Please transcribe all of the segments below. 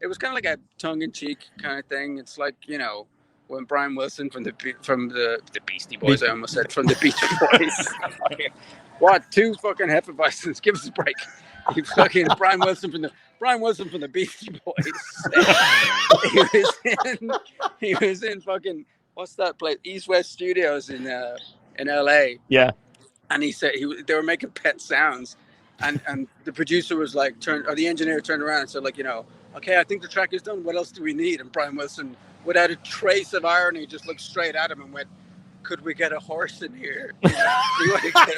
it was kind of like a tongue-in-cheek kind of thing. It's like, you know, when Brian Wilson from the Beastie Boys, I almost said from the Beach Boys. What? 2 fucking Hefeweizens? Give us a break. Brian Wilson from the Beastie Boys. he was in fucking, what's that place? East West Studios in LA. Yeah. And he said they were making pet sounds, and the producer was like, the engineer turned around and said, like, you know, okay, I think the track is done. What else do we need? And Brian Wilson, without a trace of irony, just looked straight at him and went, "Could we get a horse in here? You want to get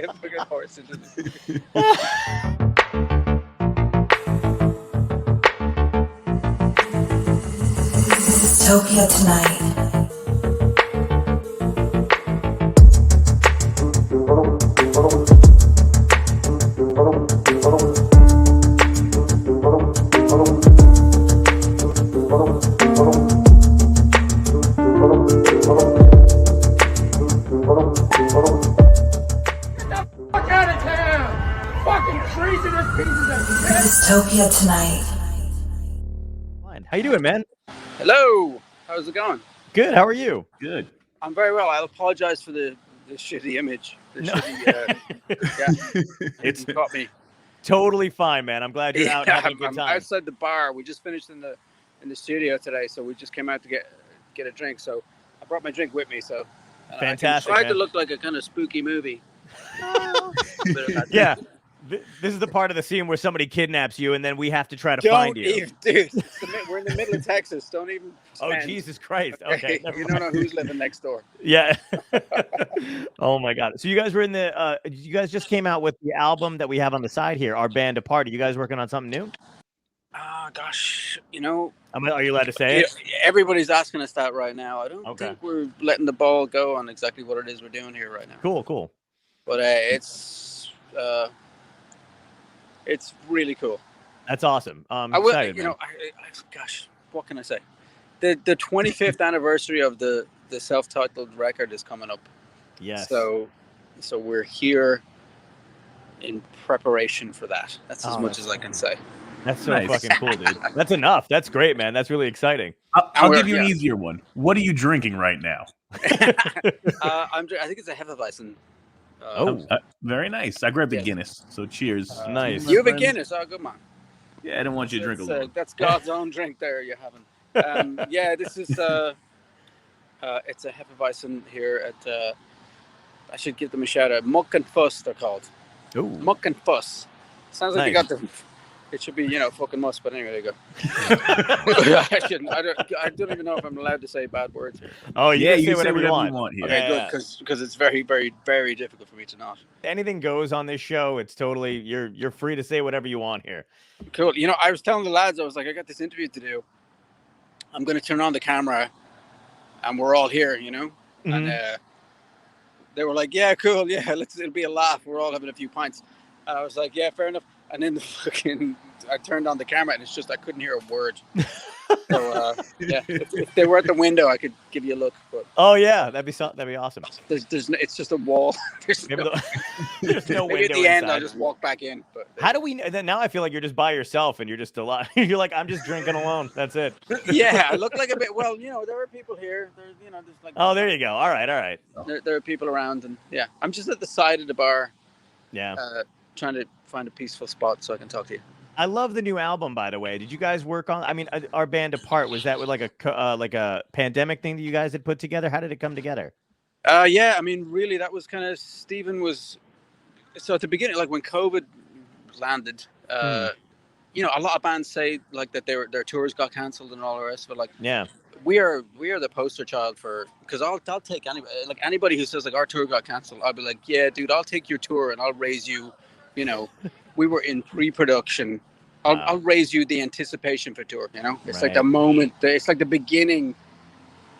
a fucking horse into this." Dystopia tonight. Dystopia tonight. How you doing, man? Hello. How's it going? Good. How are you? Good. I'm very well. I'll apologize for the shitty image. It's caught me. Totally fine, man. I'm glad you're out having a good time. I'm outside the bar. We just finished in the studio today, so we just came out to get a drink. So I brought my drink with me. So fantastic. I tried to look like a kind of spooky movie. Yeah. This is the part of the scene where somebody kidnaps you, and then we have to try to find you. Dude, we're in the middle of Texas. Don't even. Oh, Jesus Christ! Okay, you don't know who's living next door. Yeah. Oh my God! So you guys were in the. You guys just came out with the album that we have on the side here. Our Band Apart. Are you guys working on something new? Gosh, you know. Are you allowed to say it? Everybody's asking us that right now. I don't think we're letting the ball go on exactly what it is we're doing here right now. Cool. But it's really cool. That's awesome. I'm excited. You know, gosh, what can I say? The 25th anniversary of the self-titled record is coming up. Yes. So we're here in preparation for that. That's as much as I can say. That's so fucking cool, dude. That's enough. That's great, man. That's really exciting. I'll give you an easier one. What are you drinking right now? I think it's a Hefeweizen. Very nice. I grabbed a Guinness, so cheers. Nice. You have a Guinness. Oh, good man. Yeah, I didn't want you to drink alone. That's God's own drink there you're having. Yeah, this is it's a Hefeweizen here at I should give them a shout out. Muck and Fuss they're called. Ooh. Muck and Fuss. Sounds like they got the. It should be, you know, fucking must, but anyway, there you go. I don't even know if I'm allowed to say bad words here. Oh, yeah, you can say whatever you want here. Okay, good, because it's very, very, very difficult for me to not. Anything goes on this show. It's totally, you're free to say whatever you want here. Cool. You know, I was telling the lads, I was like, I got this interview to do. I'm going to turn on the camera, and we're all here, you know? Mm-hmm. And they were like, yeah, cool, yeah, it'll be a laugh. We're all having a few pints. And I was like, yeah, fair enough. And then I turned on the camera and it's just I couldn't hear a word. So yeah, if they were at the window, I could give you a look. But oh yeah, that'd be awesome. It's just a wall. There's no window. Maybe at the end, I'll just walk back in. But how do we? Then now I feel like you're just by yourself and you're just alive. You're like, I'm just drinking alone. That's it. Yeah, I look like a bit. Well, you know, there are people here. There's like. Oh, there you go. All right. There are people around, and yeah, I'm just at the side of the bar. Yeah. Trying to find a peaceful spot so I can talk to you. I love the new album, by the way. Did you guys work on? I mean, Our Band Apart, was that with like a pandemic thing that you guys had put together? How did it come together? Yeah, I mean, really, that was kind of Stephen was. So at the beginning, like when COVID landed, you know, a lot of bands say like that their tours got cancelled and all the rest. But like, yeah, we are the poster child for, because I'll take anybody who says like our tour got cancelled. I'll be like, yeah, dude, I'll take your tour and I'll raise you. You know, we were in pre-production. I'll raise you the anticipation for tour. You know, it's like the moment. It's like the beginning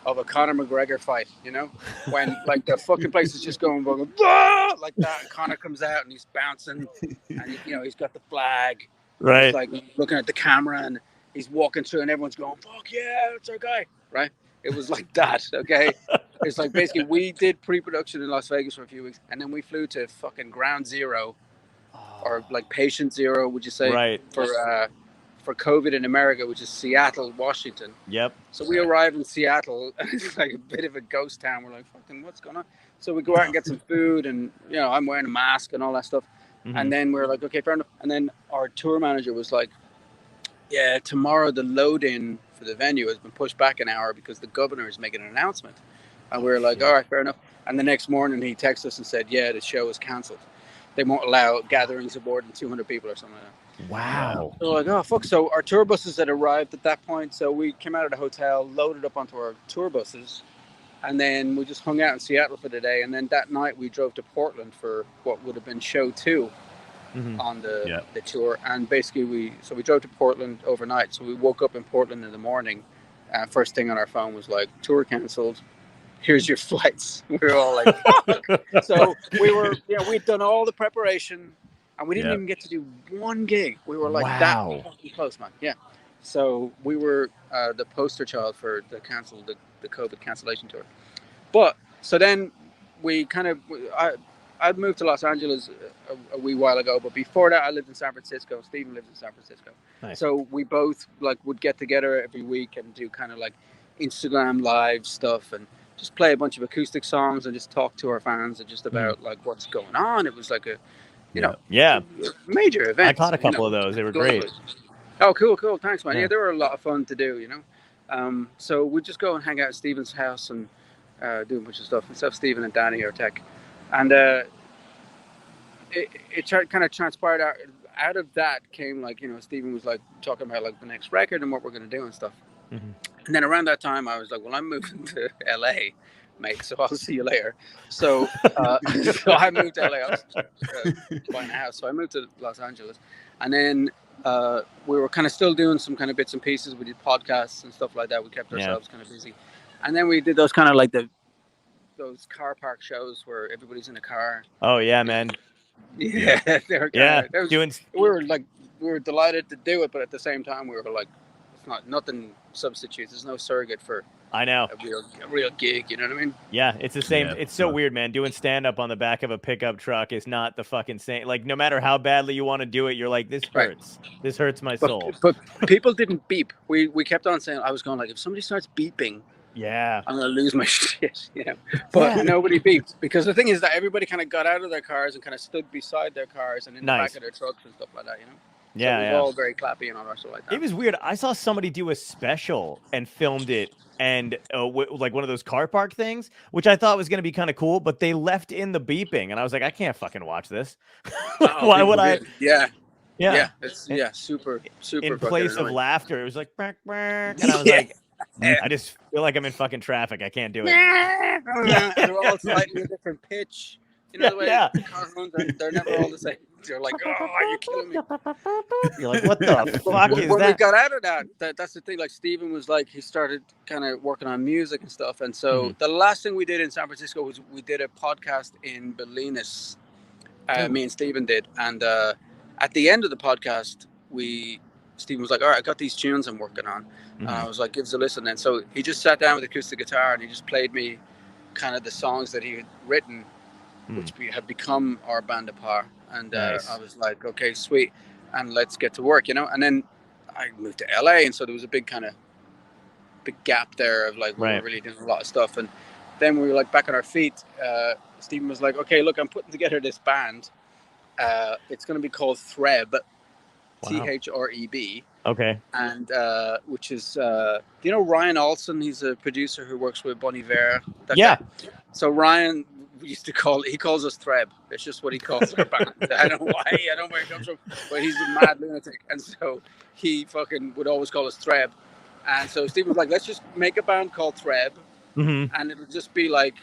of a Conor McGregor fight. You know, when like the fucking place is just going like that. And Conor comes out and he's bouncing, and you know he's got the flag. Right. He's like looking at the camera and he's walking through, and everyone's going, "Fuck yeah, it's our guy!" Right? It was like that. Okay. It's like basically we did pre-production in Las Vegas for a few weeks, and then we flew to fucking ground zero. Or like patient zero, would you say? Right. for COVID in America, which is Seattle, Washington. Yep. So we arrive in Seattle, and it's like a bit of a ghost town. We're like, fucking, what's going on? So we go out and get some food, and I'm wearing a mask and all that stuff. And then we're like, okay, fair enough. And then our tour manager was like, yeah, tomorrow the load-in for the venue has been pushed back an hour because the governor is making an announcement. And we were like, all right, fair enough. And the next morning he texted us and said, yeah, the show is cancelled. They won't allow gatherings of more than 200 people or something like that. Wow. So we're like, oh, fuck. So our tour buses had arrived at that point. So we came out of the hotel, loaded up onto our tour buses, and then we just hung out in Seattle for the day. And then that night we drove to Portland for what would have been show 2 on the tour. And basically we drove to Portland overnight. So we woke up in Portland in the morning. First thing on our phone was like, tour cancelled. Here's your flights. We were all like, fuck. So we were, we'd done all the preparation, and we didn't even get to do one gig. We were like that fucking close, man. Yeah. So we were the poster child for the COVID cancellation tour. But so then we kind of, I'd moved to Los Angeles a wee while ago, but before that I lived in San Francisco. Stephen lived in San Francisco. Nice. So we both like would get together every week and do kind of like Instagram live stuff and just play a bunch of acoustic songs and just talk to our fans and just about like what's going on. It was like a, major event. I caught a couple of those. They were great. Oh, cool. Thanks, man. Yeah, they were a lot of fun to do, So we'd just go and hang out at Stephen's house and do a bunch of stuff. Myself, Stephen, and Danny, our tech. And it kind of transpired out of that came like, Stephen was like talking about like the next record and what we're going to do and stuff. And then around that time, I was like, well, I'm moving to LA, mate, so I'll see you later. So so I moved to LA. I was buying a house. So I moved to Los Angeles. And then we were kind of still doing some kind of bits and pieces. We did podcasts and stuff like that. We kept ourselves kind of busy. And then we did those kind of like those car park shows where everybody's in a car. Oh, yeah, man. Yeah. We were delighted to do it, but at the same time, we were like, nothing substitutes. There's no surrogate for I know a real gig. You know what I mean? Yeah, it's the same. It's so weird, man. Doing stand up on the back of a pickup truck is not the fucking same. Like, no matter how badly you want to do it, you're like, this hurts. Right. This hurts my soul. But people didn't beep. We kept on saying. I was going like, if somebody starts beeping, I'm gonna lose my shit. But nobody beeped because the thing is that everybody kind of got out of their cars and kind of stood beside their cars and in the back of their trucks and stuff like that. So it was all very clappy and all that stuff like that. It was weird. I saw somebody do a special and filmed it, and like one of those car park things, which I thought was going to be kind of cool, but they left in the beeping, and I was like, I can't fucking watch this. Why would I? Yeah. It's super. In place of laughter, it was like, bark, bark, and I was like, I just feel like I'm in fucking traffic. I can't do it. They're all slightly different pitch. The way the car runs, they're never all the same. You're like, oh, are you kidding me? You're like, what the fuck is when that? We got out of that's the thing. Like, Stephen was like, he started kind of working on music and stuff. And so the last thing we did in San Francisco was we did a podcast in Bolinas. Me and Stephen did. And at the end of the podcast, Stephen was like, all right, I got these tunes I'm working on. And I was like, give us a listen. And so he just sat down with acoustic guitar and he just played me kind of the songs that he had written, which had become our band of power. And I was like, okay, sweet, and let's get to work, And then I moved to LA, and so there was a big gap there of like we were really doing a lot of stuff. And then we were like back on our feet. Stephen was like, okay, look, I'm putting together this band. It's going to be called Threb, Threb. Okay. And which is, Ryan Olson? He's a producer who works with Bon Iver. Guy. So Ryan. He calls us Threb. It's just what he calls our band. I don't know why. I don't know where it comes from, but he's a mad lunatic, and so he fucking would always call us Threb. And so Steve was like, let's just make a band called Threb, and it'll just be like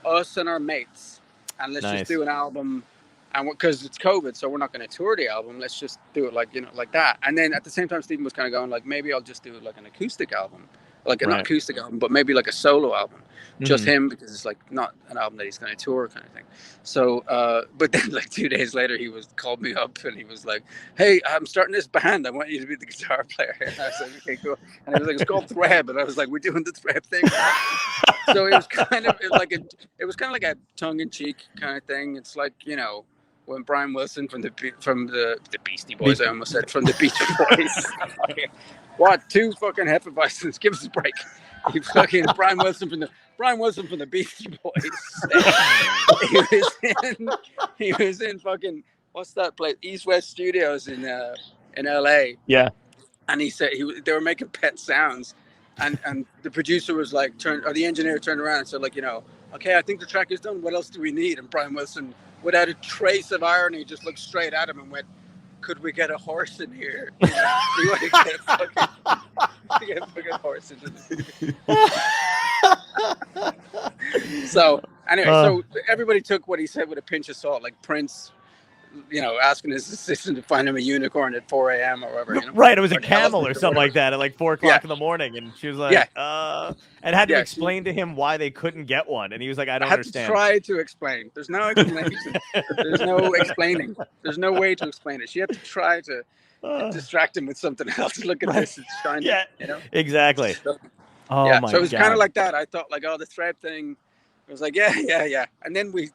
us and our mates, and let's just do an album. And because it's COVID, so we're not going to tour the album. Let's just do it like that. And then at the same time, Stephen was kind of going like, maybe I'll just do it like an acoustic album, like an acoustic album, but maybe like a solo album. Just him, because it's like not an album that he's going to tour kind of thing. So, but then like 2 days later, he called me up and he was like, hey, I'm starting this band. I want you to be the guitar player. And I was like, okay, cool. And he was like, it's called Threb. And I was like, we're doing the Threb thing. So it was kind of like a tongue-in-cheek kind of thing. It's like, when Brian Wilson from the Beastie Boys, I almost said from the Beach Boys. What? 2 fucking Hefeweizens? Give us a break. He fucking Brian Wilson from the Beastie Boys. he was in fucking, what's that place? East West Studios in LA. Yeah. And he said they were making pet sounds, and the producer was like, the engineer turned around and said, like, okay, I think the track is done. What else do we need? And Brian Wilson, without a trace of irony, just looked straight at him and went, could we get a horse in here? We want to get a fucking horse into this. So anyway, so everybody took what he said with a pinch of salt, like Prince, asking his assistant to find him a unicorn at 4 a.m. or whatever. Right, it was a camel or something like that at like 4 o'clock in the morning, and she was like, and had to explain to him why they couldn't get one, and he was like, I don't understand. To try to explain. There's no explanation. There's no explaining. There's no way to explain it. She had to try to distract him with something else. Look at this, it's shiny. Yeah, exactly. So, my God. So it was kind of like that. I thought like, the thread thing. I was like, yeah. And then we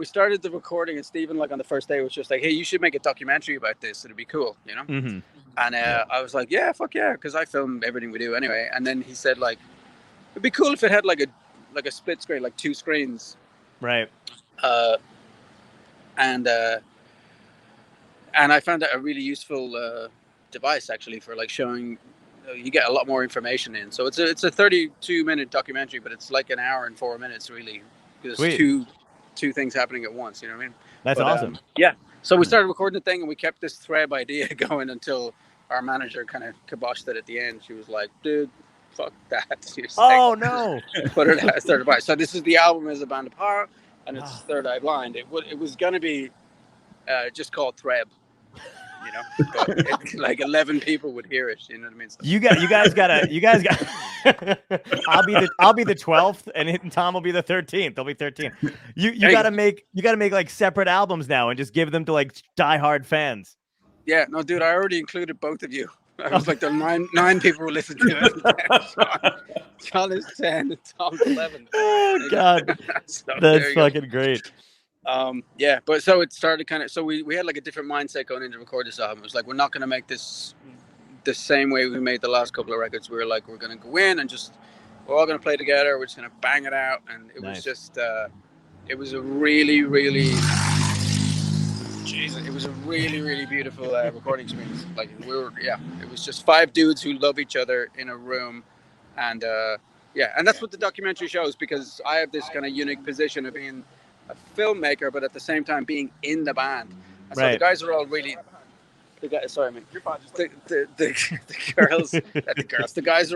started the recording, and Stephen, like on the first day, was just like, hey, you should make a documentary about this. It'd be cool, Mm-hmm. And I was like, yeah, fuck yeah, because I film everything we do anyway. And then he said, like, it'd be cool if it had like a split screen, like 2 screens. Right. And I found that a really useful device actually for like showing. You get a lot more information in. So it's a 32-minute documentary, but it's like an hour and 4 minutes really. There's two things happening at once. You know what I mean? That's awesome. So we started recording the thing, and we kept this thread idea going until our manager kind of kiboshed it at the end. She was like, dude, fuck that. Oh, no. Put it as Third Eye Blind. So this is the album as a band of power, and it's Third Eye Blind. It was going to be just called Threb. But like 11 people would hear it. You know what I mean? So. You guys got. I'll be the 12th, and Tom will be the 13th. There'll be 13. You gotta make like separate albums now and just give them to like diehard fans. Yeah, no, dude, I already included both of you. I was like, there are nine people who listen to it. John is 10 and Tom's 11. Oh God, so that's fucking great. But so it started kind of, so we had like a different mindset going into record this album. It was like, we're not going to make this the same way we made the last couple of records. We were like, we're going to go in and just, we're all going to play together. We're just going to bang it out. And it was just, it was a really, really, it was a really, really beautiful recording experience. Like it was just 5 dudes who love each other in a room. And and that's what the documentary shows, because I have this kind of unique position of being a filmmaker, but at the same time being in the band. And so the guys are all really, the guys are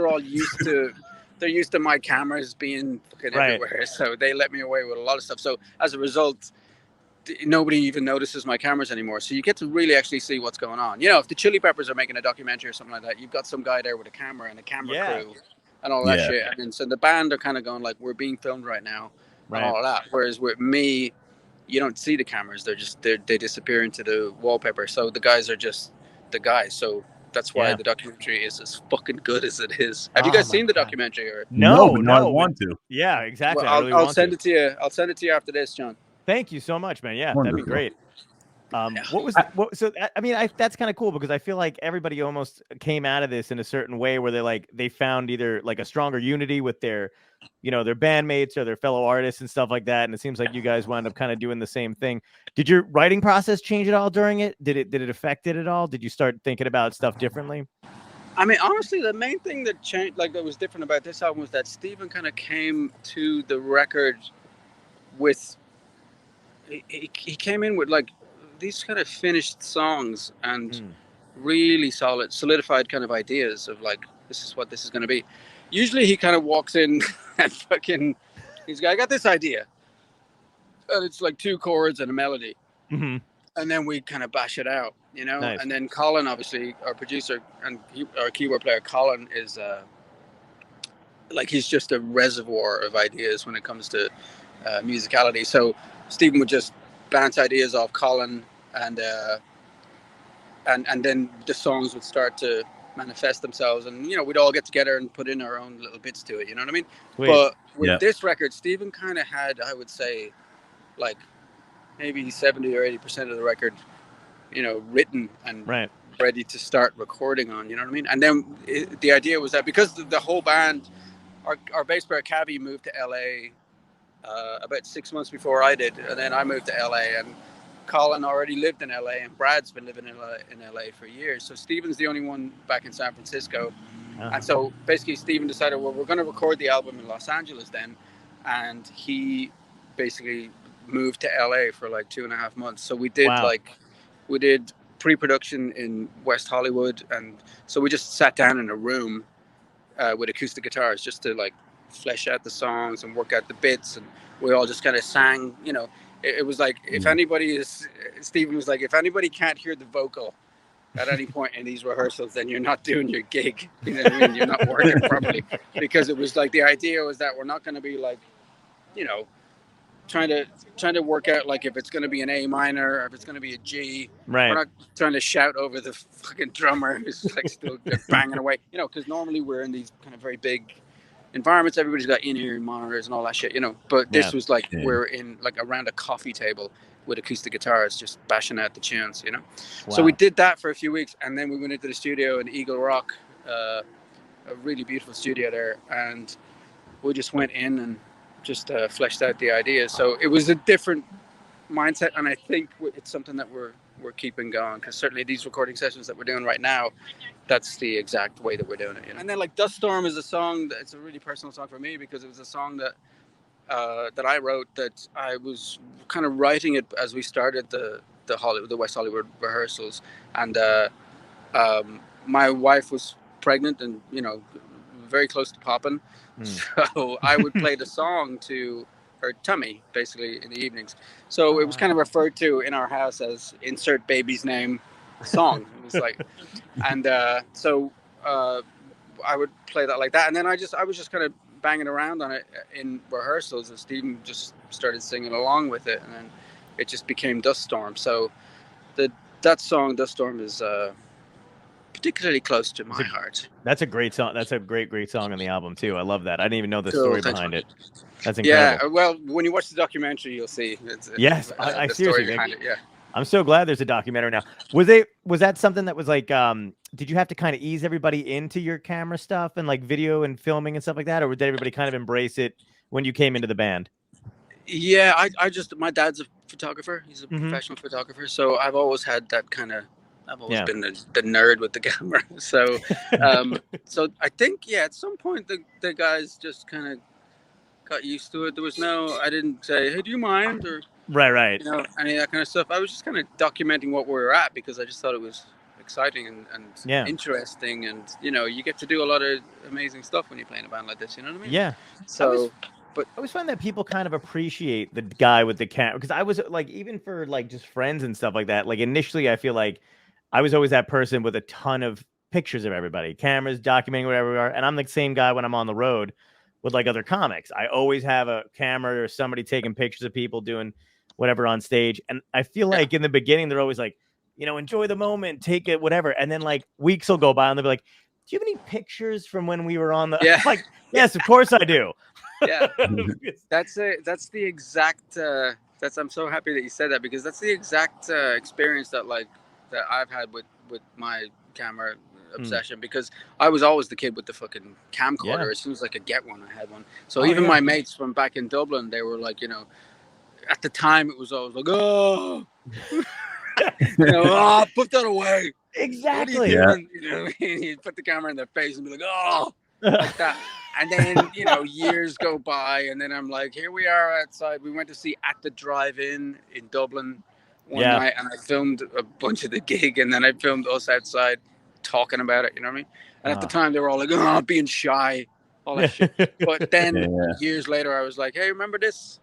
all used to my cameras being fucking everywhere. So they let me away with a lot of stuff. So as a result, nobody even notices my cameras anymore. So you get to really actually see what's going on. If the Chili Peppers are making a documentary or something like that, you've got some guy there with a camera and a camera crew and all that shit. And then, so the band are kind of going like, we're being filmed right now. And all that. Whereas with me, you don't see the cameras. They disappear into the wallpaper. So the guys are just the guys. So that's why the documentary is as fucking good as it is. Have you guys seen the documentary? Or? No, I want to. Yeah, exactly. Well, I'll send it to you. I'll send it to you after this, John. Thank you so much, man. Yeah, Wonderful. that'd be great. That's kind of cool, because I feel like everybody almost came out of this in a certain way where they found either like a stronger unity with their bandmates or their fellow artists and stuff like that. And it seems like you guys wound up kind of doing the same thing. Did your writing process change at all during it? Did it affect it at all? Did you start thinking about stuff differently? I mean, honestly, the main thing that changed, like that was different about this album, was that Stephen kind of came to the record with, he came in with like these kind of finished songs and really solidified kind of ideas of like, this is what this is going to be. Usually he kind of walks in and fucking, I got this idea. And it's like 2 chords and a melody. Mm-hmm. And then we kind of bash it out, Nice. And then Colin, obviously, our producer and our keyboard player, Colin, is like, he's just a reservoir of ideas when it comes to musicality. So Stephen would just bounce ideas off Colin, and then the songs would start to manifest themselves, and we'd all get together and put in our own little bits to it. You know what I mean? Sweet. But with this record, Stephen kind of had, I would say, like maybe 70 or 80% of the record, you know, written and Right. ready to start recording on. You know what I mean? And then the idea was that because the whole band, our bass player Cavi moved to LA about 6 months before I did, and then I moved to LA, and Colin already lived in LA, and Brad's been living in LA for years. So Stephen's the only one back in San Francisco. And so basically Stephen decided, well, we're going to record the album in Los Angeles then. And he basically moved to LA for like 2.5 months. So we did we did pre-production in West Hollywood. And so we just sat down in a room with acoustic guitars just to like flesh out the songs and work out the bits. And we all just kind of sang, you know, it was like, if anybody is, Stephen was like, if anybody can't hear the vocal at any point in these rehearsals, then you're not doing your gig. You know what I mean? You're not working properly. Because it was like, the idea was that we're not going to be like, you know, trying to work out like if it's going to be an A minor or if it's going to be a G. Right. We're not trying to shout over the fucking drummer who's like still banging away. You know, because normally we're in these kind of very big environments. Everybody's got in-ear monitors and all that shit, you know. But this was like we're in like around a coffee table with acoustic guitars just bashing out the tunes, you know. So we did that for a few weeks, and then we went into the studio in Eagle Rock, a really beautiful studio there, and we just went in and just fleshed out the ideas. So it was a different mindset, and I think it's something that we're keeping going, because certainly these recording sessions that we're doing right now, that's the exact way that we're doing it, you know? And then like Dust Storm is a song that, it's a really personal song for me, because it was a song that that I wrote, that I was kind of writing it as we started the West Hollywood rehearsals, and my wife was pregnant and, you know, very close to popping, so I would play the song to her tummy basically in the evenings. So it was kind of referred to in our house as insert baby's name song. It was like, and so I would play that like that, and then I was just kind of banging around on it in rehearsals, and Stephen just started singing along with it, and then it just became Dust Storm. So that song Dust Storm is particularly close to my heart. That's a great song. That's a great song on the album too. I love that. I didn't even know the story behind it. That's incredible. Yeah, well, when you watch the documentary, you'll see. I seriously, behind it. Yeah. I'm so glad there's a documentary now. Was that something that was like, did you have to kind of ease everybody into your camera stuff and like video and filming and stuff like that, or did everybody kind of embrace it when you came into the band? Yeah, my dad's a photographer. He's a professional photographer, so I've always had that kind of. I've always been the nerd with the camera. So, so I think at some point the guys just kind of got used to it. There was I didn't say, hey, do you mind, or right, you know, any of that kind of stuff. I was just kind of documenting what we were at, because I just thought it was exciting and interesting, and you know, you get to do a lot of amazing stuff when you play in a band like this. You know what I mean? Yeah. So. But I always find that people kind of appreciate the guy with the camera, because I was like, even for like just friends and stuff like that, like initially I feel like I was always that person with a ton of pictures of everybody, cameras, documenting whatever we are. And I'm the same guy when I'm on the road with like other comics. I always have a camera or somebody taking pictures of people doing whatever on stage. And I feel like in the beginning, they're always like, you know, enjoy the moment, take it, whatever. And then like weeks will go by and they'll be like, do you have any pictures from when we were on the, like, yes, of course I do. Yeah, that's the exact, I'm so happy that you said that, because that's the exact experience that I've had with my camera obsession, because I was always the kid with the fucking camcorder. As soon as I could get one, I had one. So even my mates from back in Dublin, they were like, you know, at the time it was always like, oh, you know, put that away. Exactly. You know, you put the camera in their face and be like, oh, like that. And then, you know, years go by, and then I'm like, here we are outside. We went to see At the Drive-In in Dublin one night, and I filmed a bunch of the gig, and then I filmed us outside talking about it, you know what I mean? And at the time, they were all like, oh, being shy, all that shit. But then years later, I was like, hey, remember this?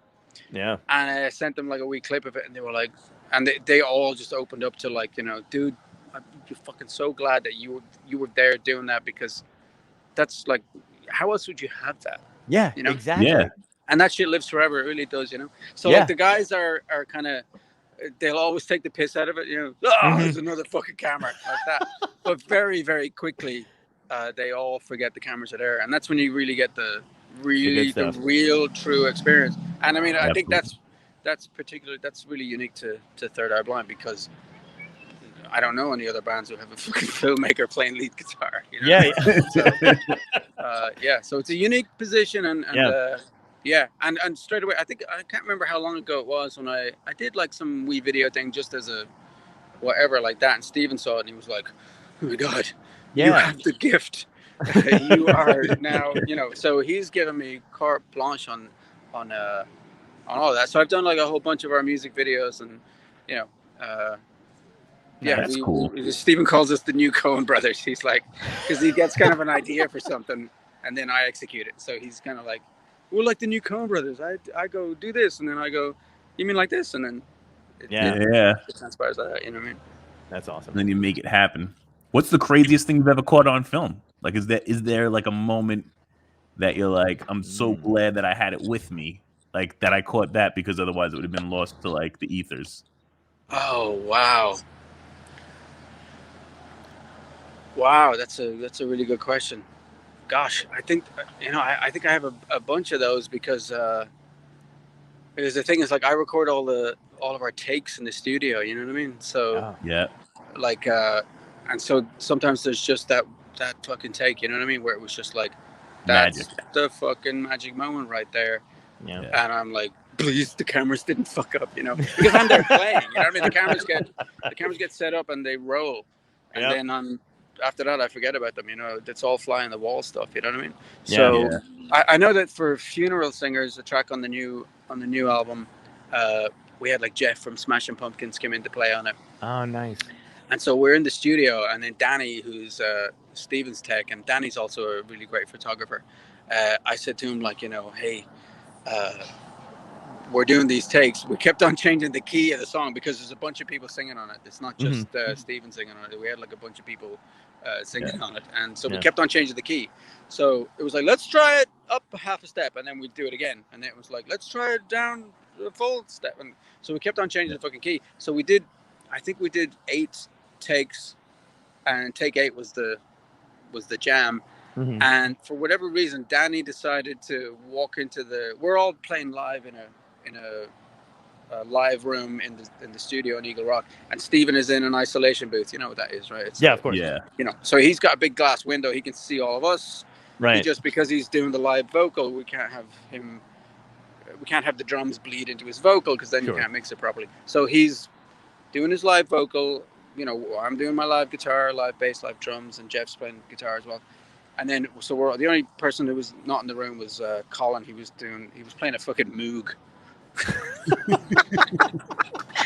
Yeah. And I sent them like a wee clip of it, and they were like, and they all just opened up to like, you know, dude, I'm fucking so glad that you were there doing that, because that's like, how else would you have that? Yeah, you know? Exactly. Yeah. And that shit lives forever. It really does, you know? So like the guys are kind of, they'll always take the piss out of it, you know? Oh, there's another fucking camera, like that. But very, very quickly, they all forget the cameras are there. And that's when you really get the real true experience. And I mean, I think that's that's really unique to Third Eye Blind, because I don't know any other bands who have a fucking filmmaker playing lead guitar. You know? So it's a unique position, and straight away, I can't remember how long ago it was when I did like some wee video thing just as a whatever like that, and Steven saw it and he was like, oh my god, you have the gift. You are now, you know. So he's given me carte blanche on all of that. So I've done like a whole bunch of our music videos, and you know, that's cool. Steven calls us the new Coen brothers. He's like, because he gets kind of an idea for something and then I execute it. So he's kind of like, we're like the new Coen brothers. I go do this, and then I go, you mean like this, and then it transpires like that. You know what I mean? That's awesome. And then you make it happen. What's the craziest thing you've ever caught on film? Like, is there like a moment that you're like, I'm so glad that I had it with me, like that I caught that, because otherwise it would have been lost to like the ethers. Oh wow, that's a really good question. Gosh, I think I think I have a bunch of those, because the thing is, like, I record all of our takes in the studio. You know what I mean? So like and so sometimes there's just that fucking take. You know what I mean? Where it was just like, that's magic. The fucking magic moment right there. Yeah. And I'm like, please, the cameras didn't fuck up, you know, because I'm there playing. You know what I mean? The cameras get set up and they roll, and then after that I forget about them. You know, it's all fly on the wall stuff. You know what I mean? I know that for Funeral Singers, a track on the new album, we had like Jeff from Smashing Pumpkins came in to play on it. Oh, nice. And so we're in the studio, and then Danny, who's Steven's tech, and Danny's also a really great photographer. I said to him, like, you know, hey, we're doing these takes. We kept on changing the key of the song because there's a bunch of people singing on it. It's not just Steven singing on it. We had like a bunch of people singing on it, and so we kept on changing the key. So it was like, let's try it up half a step, and then we'd do it again. And then it was like, let's try it down a full step. And so we kept on changing the fucking key. So I think we did 8 takes, and take 8 was the jam. And for whatever reason, Danny decided to walk into we're all playing live in a live room in the studio in Eagle Rock, and Steven is in an isolation booth. You know what that is, right? It's of course. Yeah. You know, so he's got a big glass window. He can see all of us. Right. Just because he's doing the live vocal, we can't have the drums bleed into his vocal, because then you can't mix it properly. So he's doing his live vocal. You know, I'm doing my live guitar, live bass, live drums, and Jeff's playing guitar as well. And then, so we're the only person who was not in the room was Colin. He was playing a fucking Moog.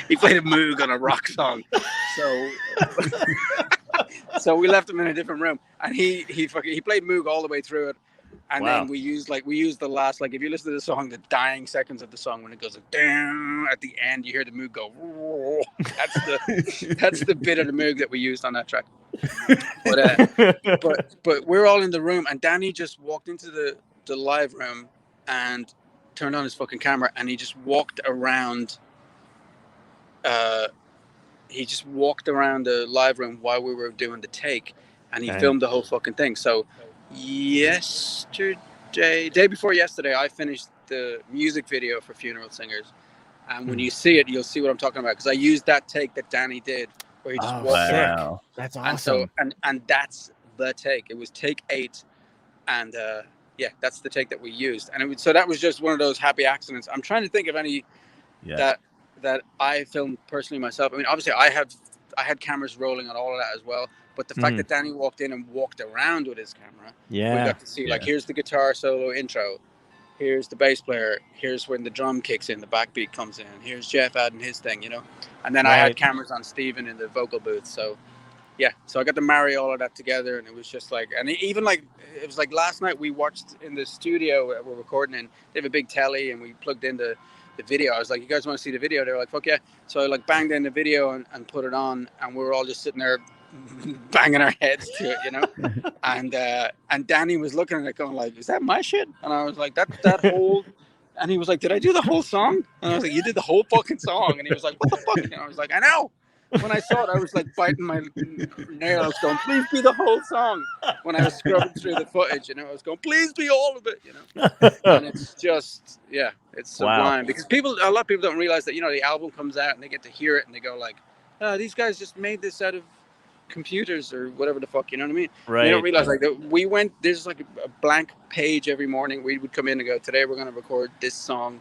He played a Moog on a rock song. So we left him in a different room, and he played Moog all the way through it. And then we used the last, like, if you listen to the song, the dying seconds of the song, when it goes like, down at the end, you hear the Moog go. That's the bit of the Moog that we used on that track. But we're all in the room, and Danny just walked into the live room and turned on his fucking camera, and he just walked around. He just walked around the live room while we were doing the take, and he filmed the whole fucking thing. So day before yesterday, I finished the music video for Funeral Singers, and when you see it, you'll see what I'm talking about, because I used that take that Danny did, where he just walked around. That's awesome. And so and that's the take. It was take 8, and that's the take that we used. And so that was just one of those happy accidents. I'm trying to think of any that I filmed personally myself. I mean, obviously I had cameras rolling on all of that as well. But the fact that Danny walked in and walked around with his camera, we got to see, like, here's the guitar solo intro, here's the bass player, here's when the drum kicks in, the backbeat comes in, here's Jeff adding his thing, you know. And then I had cameras on Steven in the vocal booth. So I got to marry all of that together, and it was just like, and even like, it was like last night we watched in the studio that we're recording in. They have a big telly, and we plugged in the video. I was like, you guys want to see the video? They were like, fuck yeah. So I like banged in the video and put it on, and we were all just sitting there banging our heads to it, you know. And Danny was looking at it going like, is that my shit? And I was like, that whole, and he was like, did I do the whole song? And I was like, you did the whole fucking song. And he was like, what the fuck? And I was like, I know. when I saw it, I was like biting my nails, going, "Please be the whole song." When I was scrubbing through the footage, I was going, "Please be all of it," And it's just, it's sublime because a lot of people don't realize that the album comes out and they get to hear it and they go like, "These guys just made this out of computers or whatever the fuck," you know what I mean? Right. They don't realize like that there's like a blank page every morning. We would come in and go, "Today we're going to record this song,"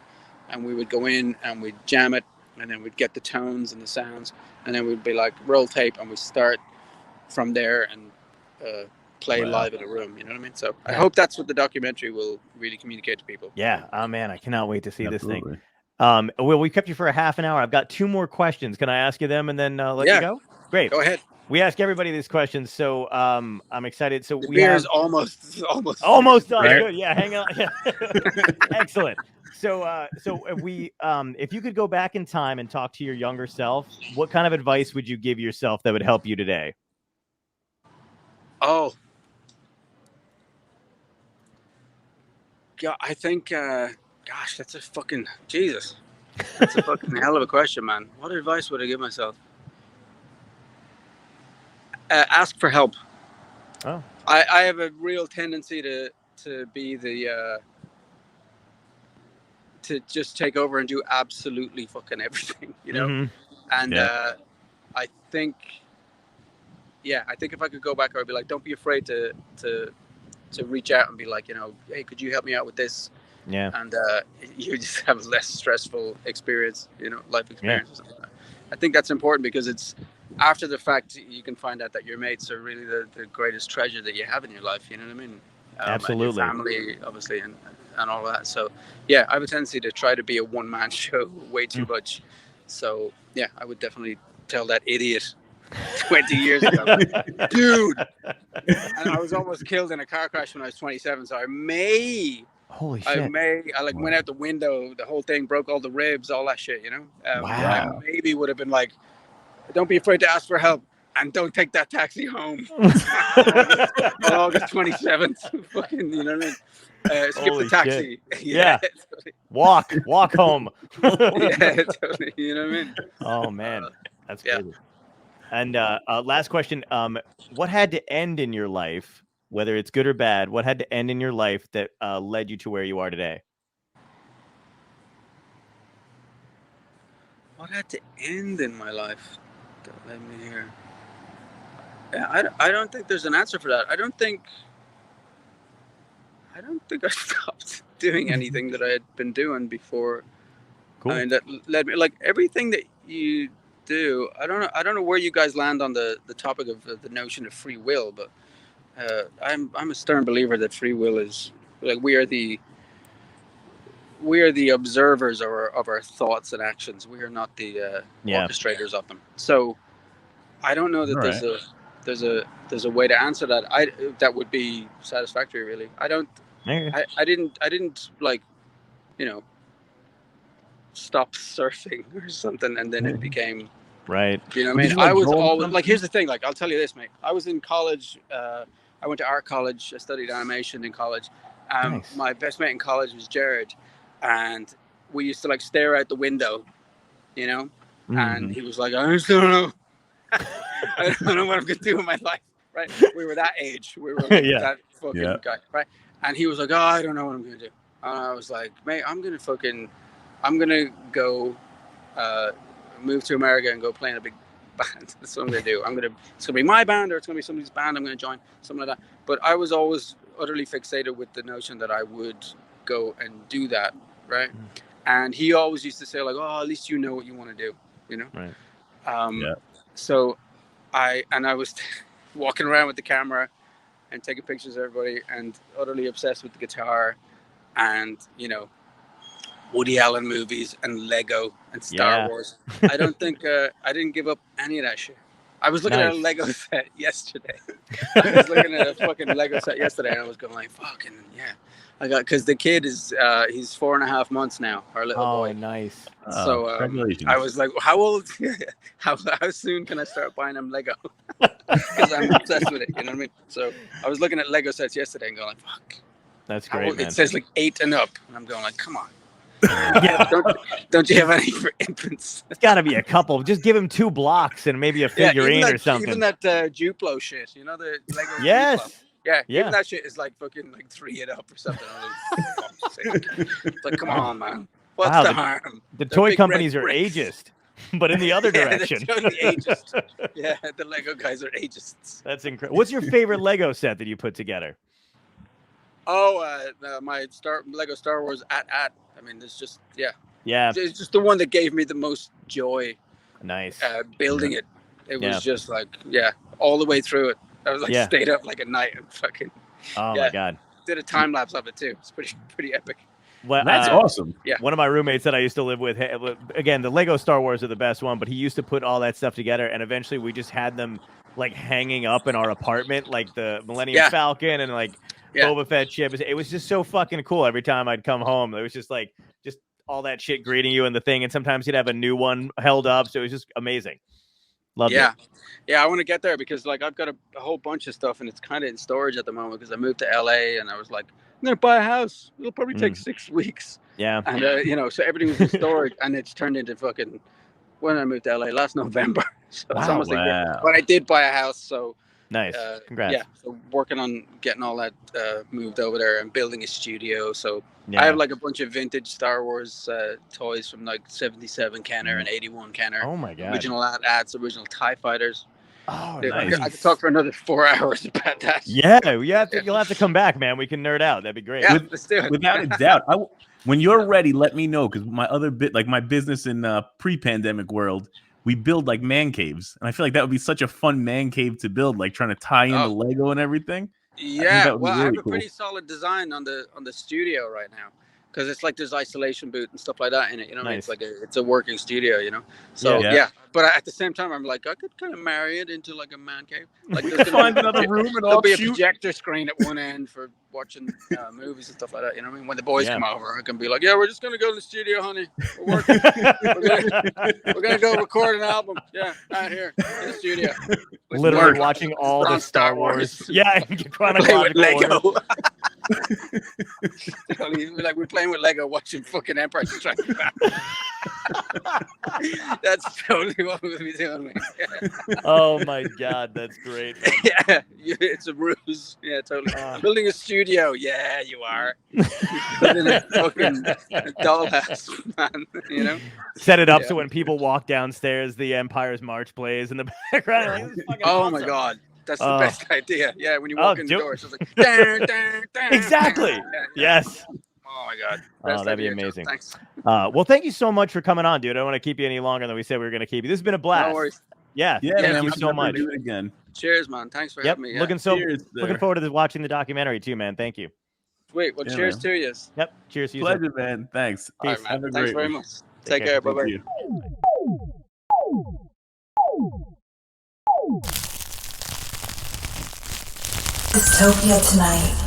and we would go in and we'd jam it, and then we'd get the tones and the sounds, and then we'd be like, roll tape, and we start from there and play live in a room. You know what I mean? So I hope that's what the documentary will really communicate to people. Yeah. Oh man, I cannot wait to see this thing. Well, we kept you for a half an hour. I've got 2 more questions. Can I ask you them and then let you go? Great. Go ahead. We ask everybody these questions, so I'm excited. So the beer is almost done. Right? Good. Yeah, hang on. Yeah. Excellent. So if you could go back in time and talk to your younger self, what kind of advice would you give yourself that would help you today? Oh, God, I think, gosh, that's a fucking Jesus. That's a fucking hell of a question, man. What advice would I give myself? Ask for help. Oh, I have a real tendency to be the to just take over and do absolutely fucking everything, And I think if I could go back, I'd be like, don't be afraid to reach out and be like, hey, could you help me out with this? Yeah. And you just have a less stressful experience, life experience or something like that. I think that's important because it's after the fact you can find out that your mates are really the greatest treasure that you have in your life. You know what I mean? Absolutely. And your family, obviously, and all of that. So, I have a tendency to try to be a one-man show way too much. So, I would definitely tell that idiot 20 years ago, dude. And I was almost killed in a car crash when I was 27. So I went out the window, the whole thing, broke all the ribs, all that shit, Wow. I maybe would have been like, don't be afraid to ask for help and don't take that taxi home. August 27th. Fucking, you know what I mean? Skip Holy the taxi. Yeah. Walk home. Totally. You know what I mean? Oh man. That's crazy. And last question, what had to end in your life, whether it's good or bad, what had to end in your life that led you to where you are today? What had to end in my life that led me here? Yeah, I don't think there's an answer for that. I don't think I stopped doing anything that I had been doing before. Cool. I mean, that led me, like everything that you do. I don't know where you guys land on the topic of the notion of free will, but I'm a stern believer that free will is like we are the observers of our thoughts and actions. We are not the orchestrators of them. So I don't know that there's a way to answer that. That would be satisfactory. Really, I don't. I didn't like, stop surfing or something, and then it became right. You know what I mean? I was always like. Here's the thing. Like, I'll tell you this, mate. I was in college. I went to art college. I studied animation in college. Nice. My best mate in college was Jared, and we used to like stare out the window, and he was like, I just don't know. I don't know what I'm gonna do in my life. Right? We were that age. We were like that fucking guy. Right? And he was like, I don't know what I'm gonna do. And I was like, mate, I'm gonna go move to America and go play in a big band. That's what I'm gonna do. It's gonna be my band or it's gonna be somebody's band. I'm gonna join, something like that. But I was always utterly fixated with the notion that I would go and do that, right? And he always used to say like, oh, at least you know what you want to do, Right. So I was walking around with the camera and taking pictures of everybody and utterly obsessed with the guitar and, Woody Allen movies and Lego and Star Wars. I don't think I didn't give up any of that shit. I was looking at a Lego set yesterday. I was looking at a fucking Lego set yesterday and I was going like, fucking because the kid is he's 4.5 months now, our little boy. Oh, nice. So I was like, how old? how soon can I start buying him Lego? Because I'm obsessed with it. You know what I mean? So I was looking at Lego sets yesterday and going like, fuck. That's great, man. It says like 8 and up, and I'm going like, come on. Yeah. Don't you have any for infants? It's got to be a couple. Just give him 2 blocks and maybe a figurine or something. Even that Duplo shit, you know, the Lego Duplo? Yes. Yeah, Yeah. even that shit is like fucking like 3 it up or something. It's like, come on, man. What's Wow, the harm? The They're toy big companies red are bricks. ageist, but in the other Yeah, direction. they're totally ageist. Yeah, the Lego guys are ageists. That's incredible. What's your favorite Lego set that you put together? Oh, my Lego Star Wars at. I mean, it's just Yeah. it's just the one that gave me the most joy Nice. building it. It Yeah. was just like all the way through it. I was like stayed up like a night and fucking Oh my God. did a time lapse of it too. It's pretty epic. Well, That's awesome. Yeah. One of my roommates that I used to live with, again, the Lego Star Wars are the best one, but he used to put all that stuff together, and eventually we just had them like hanging up in our apartment, like the Millennium Falcon and like Boba Fett ship. It was just so fucking cool. Every time I'd come home, it was just like all that shit greeting you in the thing, and sometimes you'd have a new one held up, so it was just amazing. Loved it. Yeah, I want to get there because like I've got a whole bunch of stuff and it's kind of in storage at the moment because I moved to LA and I was like, I'm gonna buy a house. It'll probably take 6 weeks. Yeah. And you know, so everything was in storage and it's turned into fucking when I moved to LA last November. So it's almost a year. But I did buy a house, so nice. Congrats. Yeah, so working on getting all that moved over there and building a studio. So I have like a bunch of vintage Star Wars toys from like 77 Kenner and 81 Kenner. Oh my God. Original ads, original TIE fighters. Oh, Dude, nice. I could talk for another 4 hours about that. Yeah, you'll have to come back, man. We can nerd out. That'd be great. Yeah, let's do it. Without a doubt. When you're ready, let me know because my other like my business in pre-pandemic world, we build like man caves, and I feel like that would be such a fun man cave to build, like trying to tie in the Lego and everything. Yeah, well, really I have a cool. pretty solid design on the studio right now because it's like there's isolation boot and stuff like that in it. You know, what I mean? It's like it's a working studio. You know, so Yeah. But at the same time, I'm like I could kind of marry it into like a man cave. Like We could find another room and there'll all be a shoot. projector screen at one end for watching movies and stuff like that. You know what I mean? When the boys Yeah. come over, I can be like, yeah, we're just gonna go to the studio, honey. We're working. we're gonna go record an album. Yeah, out here in the studio. Literally watching all the Star Wars. Yeah, chronological Lego. order. Like we're playing with Lego, watching fucking Empire Strikes Back. That's totally what we'll be doing, man. Oh my God, that's great. Yeah, it's a ruse. Yeah, totally. Building a studio. Yeah, you are. Building a fucking dollhouse, man. You know. Set it up so when people walk downstairs, the Empire's March plays in the background. Like, this is fucking Oh awesome. my God. That's the best idea. Yeah, when you walk in the door, it's just like Exactly. Yes. Oh my God. That'd be amazing. Thanks. Well, thank you so much for coming on, dude. I don't want to keep you any longer than we said we were going to keep you. This has been a blast. No worries. Yeah. Yeah, Thank man, you we'll so much. do it again. Cheers, man. Thanks for Yep. having me. Yeah. Looking Cheers, looking forward to watching the documentary too, man. Thank you. Sweet. Well, Yeah, cheers man. to you. Yep. Cheers to you. Pleasure, man. Thanks. All right, Peace. man. Have a Thanks great very one. much. Take care. Thank Bye-bye. you. Dystopia tonight.